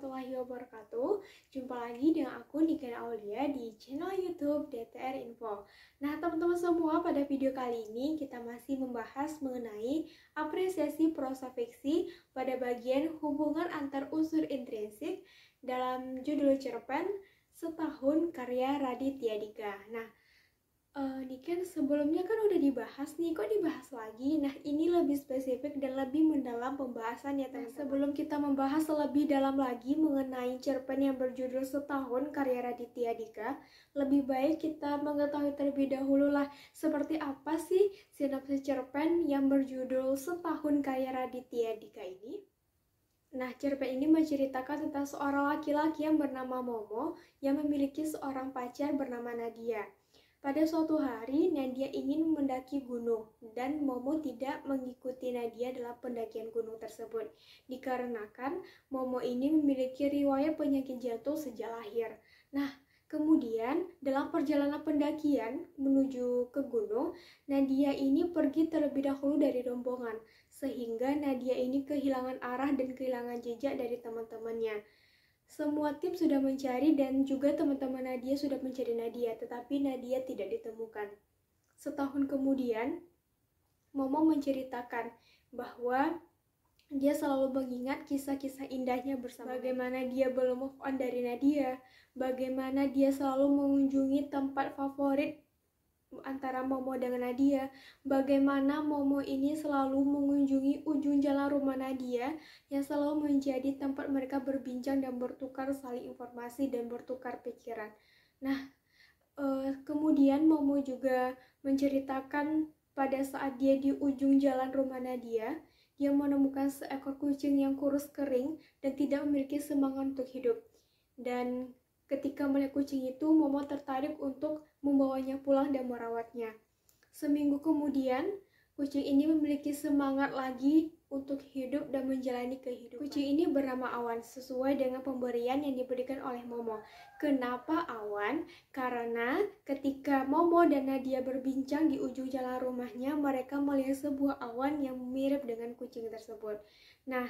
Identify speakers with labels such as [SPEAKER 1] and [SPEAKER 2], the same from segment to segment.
[SPEAKER 1] warahmatullahi wabarakatuh. Jumpa lagi dengan aku Niken Aulia di channel YouTube DTR Info. Nah teman-teman semua, pada video kali ini kita masih membahas mengenai apresiasi prosa fiksi pada bagian hubungan antar unsur intrinsik dalam judul cerpen Setahun karya Raditya Dika. Nah, Niken sebelumnya kan udah dibahas nih, kok dibahas lagi? Nah, ini lebih spesifik dan lebih mendalam pembahasan ya teman-teman. Sebelum kita membahas lebih dalam lagi mengenai cerpen yang berjudul Setahun karya Raditya Dika, lebih baik kita mengetahui terlebih dahulu lah seperti apa sih sinopsis cerpen yang berjudul Setahun karya Raditya Dika ini. Nah, cerpen ini menceritakan tentang seorang laki-laki yang bernama Momo yang memiliki seorang pacar bernama Nadia. Pada suatu hari, Nadia ingin mendaki gunung dan Momo tidak mengikuti Nadia dalam pendakian gunung tersebut. Dikarenakan Momo ini memiliki riwayat penyakit jantung sejak lahir. Nah, kemudian dalam perjalanan pendakian menuju ke gunung, Nadia ini pergi terlebih dahulu dari rombongan, sehingga Nadia ini kehilangan arah dan kehilangan jejak dari teman-temannya. Semua tim sudah mencari dan juga teman-teman Nadia sudah mencari Nadia, tetapi Nadia tidak ditemukan. Setahun kemudian, Momo menceritakan bahwa dia selalu mengingat kisah-kisah indahnya bersama. Bagaimana dia belum move on dari Nadia, bagaimana dia selalu mengunjungi tempat favorit antara Momo dengan Nadia, bagaimana Momo ini selalu mengunjungi ujung jalan rumah Nadia yang selalu menjadi tempat mereka berbincang dan bertukar saling informasi dan bertukar pikiran. Nah, kemudian Momo juga menceritakan pada saat dia di ujung jalan rumah Nadia, dia menemukan seekor kucing yang kurus kering dan tidak memiliki semangat untuk hidup. Dan ketika melihat kucing itu, Momo tertarik untuk membawanya pulang dan merawatnya. Seminggu kemudian, kucing ini memiliki semangat lagi untuk hidup dan menjalani kehidupan. Kucing ini bernama Awan, sesuai dengan pemberian yang diberikan oleh Momo. Kenapa Awan? Karena ketika Momo dan Nadia berbincang di ujung jalan rumahnya, mereka melihat sebuah awan yang mirip dengan kucing tersebut. Nah,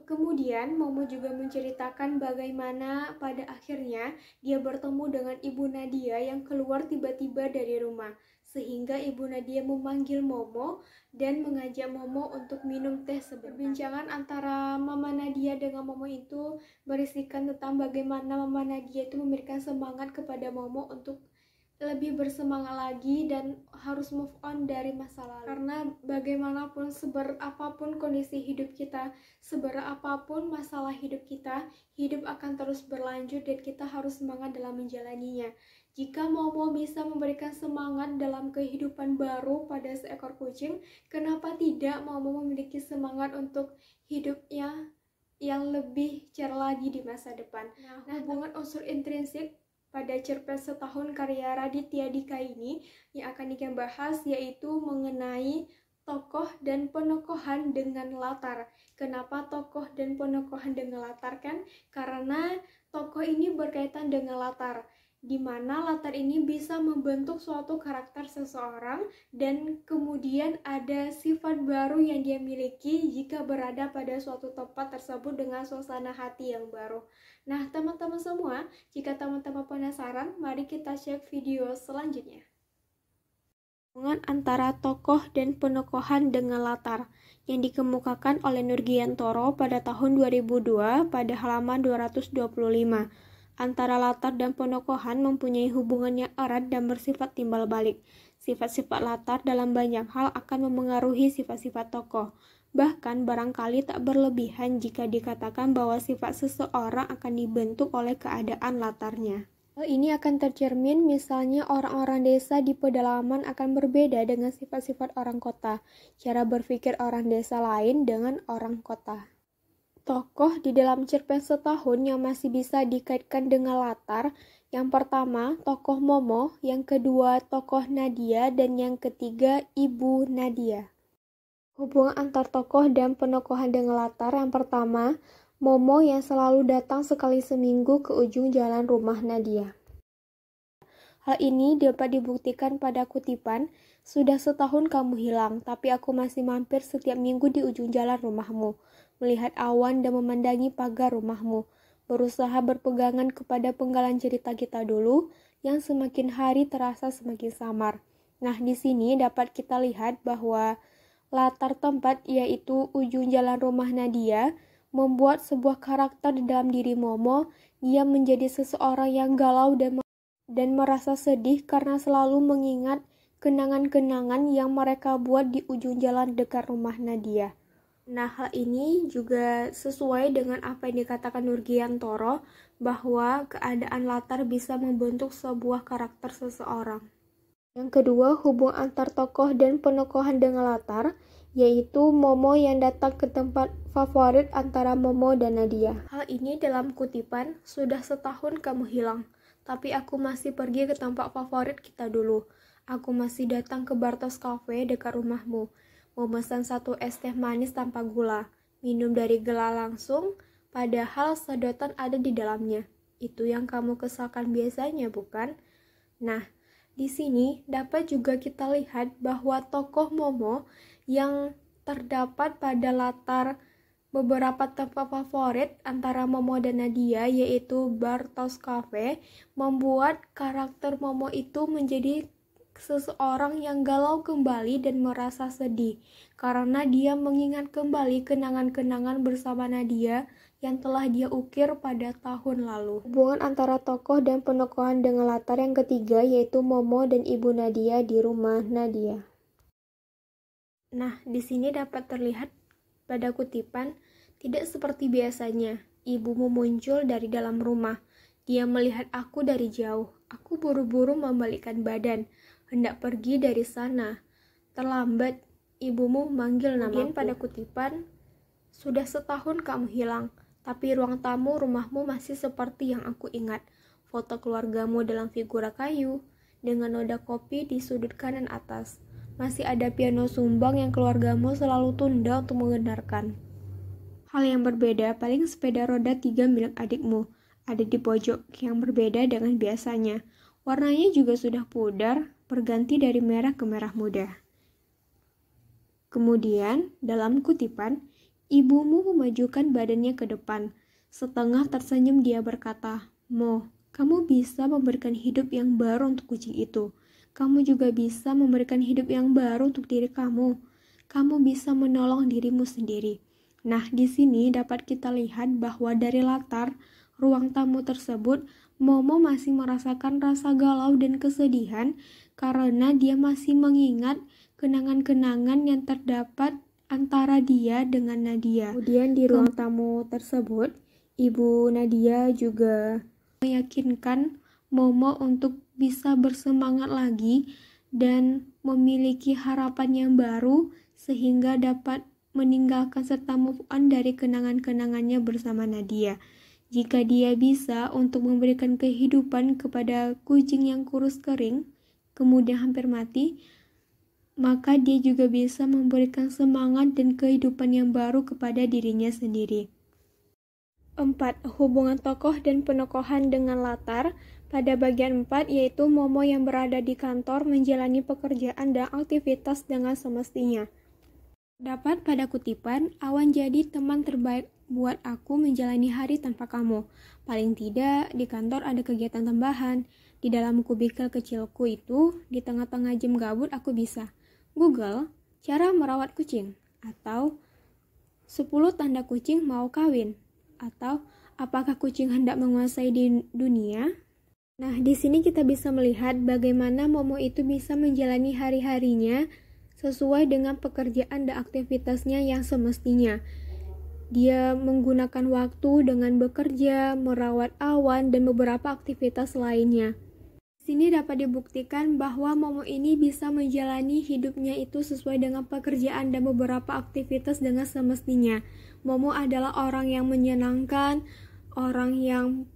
[SPEAKER 1] kemudian Momo juga menceritakan bagaimana pada akhirnya dia bertemu dengan Ibu Nadia yang keluar tiba-tiba dari rumah, sehingga Ibu Nadia memanggil Momo dan mengajak Momo untuk minum teh sebentar. Perbincangan antara Mama Nadia dengan Momo itu berisikan tentang bagaimana Mama Nadia itu memberikan semangat kepada Momo untuk lebih bersemangat lagi dan harus move on dari masa lalu. Karena bagaimanapun, seberapapun kondisi hidup kita, seberapapun masalah hidup kita, hidup akan terus berlanjut dan kita harus semangat dalam menjalaninya. Jika Momo bisa memberikan semangat dalam kehidupan baru pada seekor kucing, kenapa tidak Momo memiliki semangat untuk hidupnya yang lebih cerah lagi di masa depan. Nah, hubungan unsur intrinsik pada cerpen Setahun karya Raditya Dika ini yang akan kita bahas yaitu mengenai tokoh dan penokohan dengan latar. Kenapa tokoh dan penokohan dengan latar kan? Karena tokoh ini berkaitan dengan latar, di mana latar ini bisa membentuk suatu karakter seseorang dan kemudian ada sifat baru yang dia miliki jika berada pada suatu tempat tersebut dengan suasana hati yang baru. Nah, teman-teman semua, jika teman-teman penasaran, mari kita cek video selanjutnya. Hubungan antara tokoh dan penokohan dengan latar yang dikemukakan oleh Nurgiantoro pada tahun 2002 pada halaman 225. Antara latar dan penokohan mempunyai hubungan yang erat dan bersifat timbal balik. Sifat-sifat latar dalam banyak hal akan memengaruhi sifat-sifat tokoh. Bahkan barangkali tak berlebihan jika dikatakan bahwa sifat seseorang akan dibentuk oleh keadaan latarnya. Hal ini akan tercermin misalnya orang-orang desa di pedalaman akan berbeda dengan sifat-sifat orang kota. Cara berpikir orang desa lain dengan orang kota. Tokoh di dalam cerpen Setahun yang masih bisa dikaitkan dengan latar, yang pertama tokoh Momo, yang kedua tokoh Nadia, dan yang ketiga Ibu Nadia. Hubungan antar tokoh dan penokohan dengan latar, yang pertama Momo yang selalu datang sekali seminggu ke ujung jalan rumah Nadia. Hal ini dapat dibuktikan pada kutipan, "Sudah setahun kamu hilang, tapi aku masih mampir setiap minggu di ujung jalan rumahmu, melihat awan dan memandangi pagar rumahmu. berusaha berpegangan kepada penggalan cerita kita dulu yang semakin hari terasa semakin samar. Nah, di sini dapat kita lihat bahwa latar tempat yaitu ujung jalan rumah Nadia membuat sebuah karakter di dalam diri Momo. Dia menjadi seseorang yang galau dan merasa sedih karena selalu mengingat kenangan-kenangan yang mereka buat di ujung jalan dekat rumah Nadia. Nah, hal ini juga sesuai dengan apa yang dikatakan Nurgiantoro bahwa keadaan latar bisa membentuk sebuah karakter seseorang. Yang kedua, hubungan antar tokoh dan penokohan dengan latar, yaitu Momo yang datang ke tempat favorit antara Momo dan Nadia. Hal ini dalam kutipan, sudah setahun kamu hilang, tapi aku masih pergi ke tempat favorit kita dulu. Aku masih datang ke Bartos Cafe dekat rumahmu, memesan 1 es teh manis tanpa gula, minum dari gelas langsung, padahal sedotan ada di dalamnya. Itu yang kamu kesalkan biasanya, bukan? Nah, di sini dapat juga kita lihat bahwa tokoh Momo yang terdapat pada latar beberapa tempat favorit antara Momo dan Nadia, yaitu Bartos Cafe, membuat karakter Momo itu menjadi seseorang yang galau kembali dan merasa sedih karena dia mengingat kembali kenangan-kenangan bersama Nadia yang telah dia ukir pada tahun lalu. Hubungan antara tokoh dan penokohan dengan latar yang ketiga yaitu Momo dan ibu Nadia di rumah Nadia. Nah, di sini dapat terlihat pada kutipan, tidak seperti biasanya, ibumu muncul dari dalam rumah. Dia melihat aku dari jauh. Aku buru-buru membalikkan badan, hendak pergi dari sana. Terlambat, ibumu manggil namaku. Pada kutipan, sudah setahun kamu hilang. Tapi ruang tamu rumahmu masih seperti yang aku ingat. Foto keluargamu dalam figura kayu, dengan noda kopi di sudut kanan atas. Masih ada piano sumbang yang keluargamu selalu tunda untuk mengendarkan. Hal yang berbeda paling sepeda roda 3 milik adikmu. Ada di pojok yang berbeda dengan biasanya. Warnanya juga sudah pudar, berganti dari merah ke merah muda. Kemudian, dalam kutipan, ibumu memajukan badannya ke depan. Setengah tersenyum dia berkata, Mo, kamu bisa memberikan hidup yang baru untuk kucing itu. Kamu juga bisa memberikan hidup yang baru untuk diri kamu. Kamu bisa menolong dirimu sendiri. Nah, di sini dapat kita lihat bahwa dari latar ruang tamu tersebut, Momo masih merasakan rasa galau dan kesedihan karena dia masih mengingat kenangan-kenangan yang terdapat antara dia dengan Nadia. Kemudian di ruang tamu tersebut, ibu Nadia juga meyakinkan Momo untuk bisa bersemangat lagi dan memiliki harapan yang baru sehingga dapat meninggalkan serta move on dari kenangan-kenangannya bersama Nadia. Jika dia bisa untuk memberikan kehidupan kepada kucing yang kurus kering, kemudian hampir mati, maka dia juga bisa memberikan semangat dan kehidupan yang baru kepada dirinya sendiri. 4. Hubungan tokoh dan penokohan dengan latar. Pada bagian 4 yaitu Momo yang berada di kantor menjalani pekerjaan dan aktivitas dengan semestinya. Dapat pada kutipan, awan jadi teman terbaik buat aku menjalani hari tanpa kamu. Paling tidak, di kantor ada kegiatan tambahan. Di dalam kubikel kecilku itu, di tengah-tengah jam gabut aku bisa Google cara merawat kucing, atau 10 tanda kucing mau kawin, atau apakah kucing hendak menguasai di dunia. Nah, di sini kita bisa melihat bagaimana Momo itu bisa menjalani hari-harinya sesuai dengan pekerjaan dan aktivitasnya yang semestinya. Dia menggunakan waktu dengan bekerja, merawat awan, dan beberapa aktivitas lainnya. Di sini dapat dibuktikan bahwa Momo ini bisa menjalani hidupnya itu sesuai dengan pekerjaan dan beberapa aktivitas dengan semestinya. Momo adalah orang yang menyenangkan, orang yang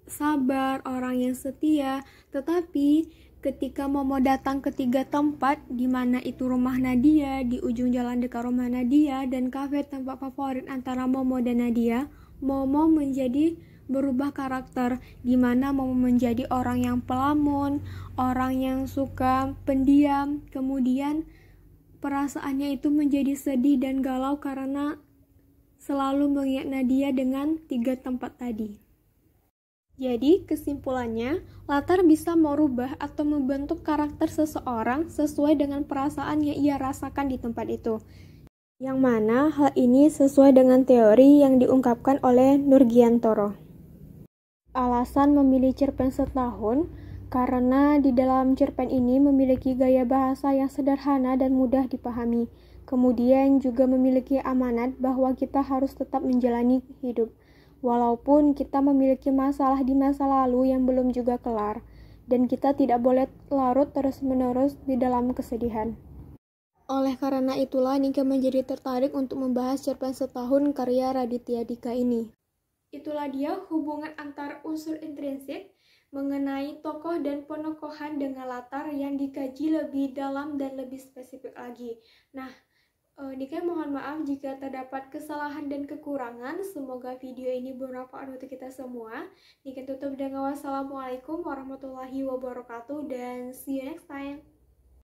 [SPEAKER 1] sabar, orang yang setia, tetapi ketika Momo datang ke 3 tempat, di mana itu rumah Nadia, di ujung jalan dekat rumah Nadia, dan kafe tempat favorit antara Momo dan Nadia, Momo menjadi berubah karakter, di mana Momo menjadi orang yang pelamun, orang yang suka pendiam, kemudian perasaannya itu menjadi sedih dan galau karena selalu mengingat Nadia dengan 3 tempat tadi. Jadi, kesimpulannya, latar bisa merubah atau membentuk karakter seseorang sesuai dengan perasaan yang ia rasakan di tempat itu. Yang mana hal ini sesuai dengan teori yang diungkapkan oleh Nurgiantoro. Alasan memilih cerpen setahun karena di dalam cerpen ini memiliki gaya bahasa yang sederhana dan mudah dipahami. Kemudian juga memiliki amanat bahwa kita harus tetap menjalani hidup. Walaupun kita memiliki masalah di masa lalu yang belum juga kelar, dan kita tidak boleh larut terus-menerus di dalam kesedihan. Oleh karena itulah Nike menjadi tertarik untuk membahas cerpen setahun karya Raditya Dika ini. Itulah dia hubungan antar unsur intrinsik mengenai tokoh dan penokohan dengan latar yang dikaji lebih dalam dan lebih spesifik lagi. Nah, Nike mohon maaf jika terdapat kesalahan dan kekurangan. Semoga video ini bermanfaat untuk kita semua. Nike tutup dengan wassalamualaikum warahmatullahi wabarakatuh dan see you next time.